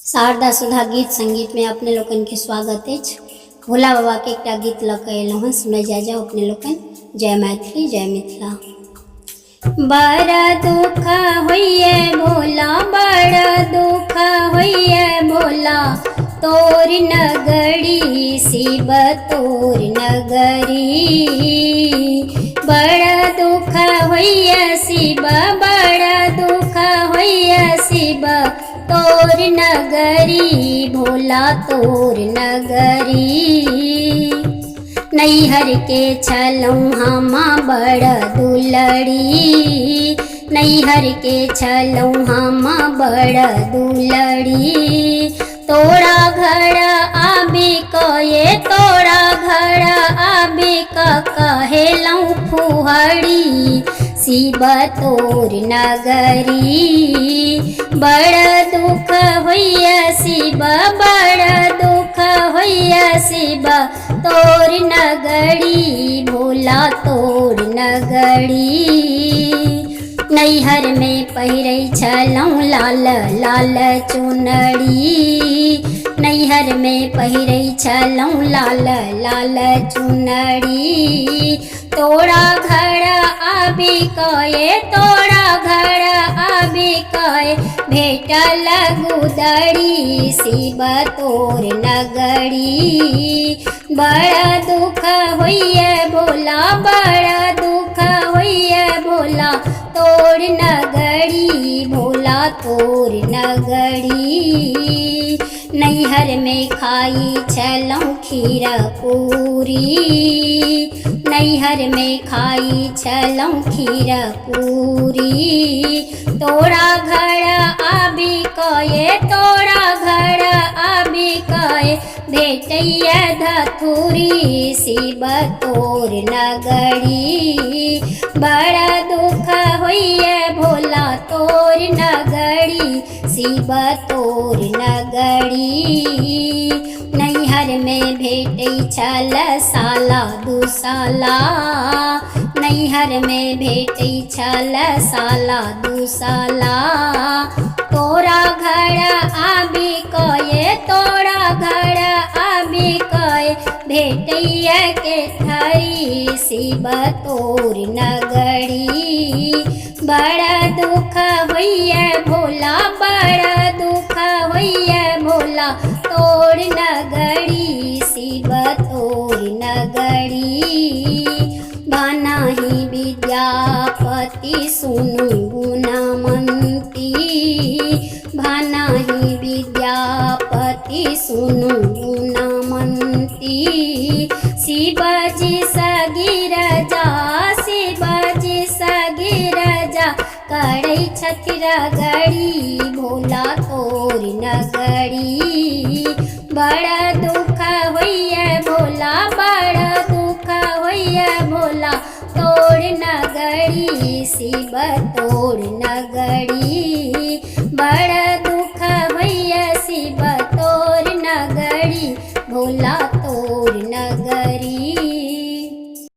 शारदा सुधा गीत संगीत में अपने लोगन के स्वागत है। भोला बाबा के एक गीत लग हैं सुन जा जाओ अपने लोगन। जय मैथिली जय मिथिला। बड़ा दुख होइए भोला, बड़ा दुख होइए भोला, तोर नगरी शिव तोर नगरी। बड़ा दुख होइए शिव, बड़ा दुख होइए शिव तोर नगरी, भोला तोर नगरी। नैहर के छलौं हम बड़ दुलड़ी, नैहर के छलौं हम बड़ दुलड़ी। तोरा घर आबी कये, तोरा घर आबी कहेलौं फुहड़ी, शिव तोर नगरी। बड़ दुख होइए शिव, बड़ दुख होइए शिव तोर नगरी, भोला तोर नगरी। नैहर में पहिरै छलौं लाल लाल चुनरी, नैहर में पहिरै छलौं लाल लाल चुनरी। तोरा घर आबी कये, तोरा घर आबी कये भेटल गुदड़ी, शिव तोर नगरी। बड़ा दुख होइए भोला, बड़ा दुख होइए भोला तोर नगरी, भोला तोर नगरी। नैहर में खाई छलौं खीर पूरी, नैहर में खाई छलौं खीर पूरी। तोरा घर आबी कये, तोरा घर आबी कये भेटैया धथुरी, शिव तोर नगरी। बड़ा दुख होइए भोला तोर नगरी, शिव तोर नगरी। नैहर में भेटै छल साला दुसाला, नैहर में भेटै छल साला दुसाला। तोरा घर आबी कये, तोरा घर आबी कये भेटैया के थरी, शिव तोर नगरी। बड़ा दुख होइए भोला, बड़ा दुख होइए भोला तोर नगरी, शिव तोर नगरी। बनाही विद्यापति सुनु गुणमंती, बनाही विद्यापति सुनु गुणमंती। शिवजी सगिरजा, शिवजी सगिरजा करै छथि रगड़ी, भोला तोर नगरी। बड़ा दुख होइए भोला, बड़ा दुख होइए भोला तोर नगरी, शिव तोर नगरी। बड़ा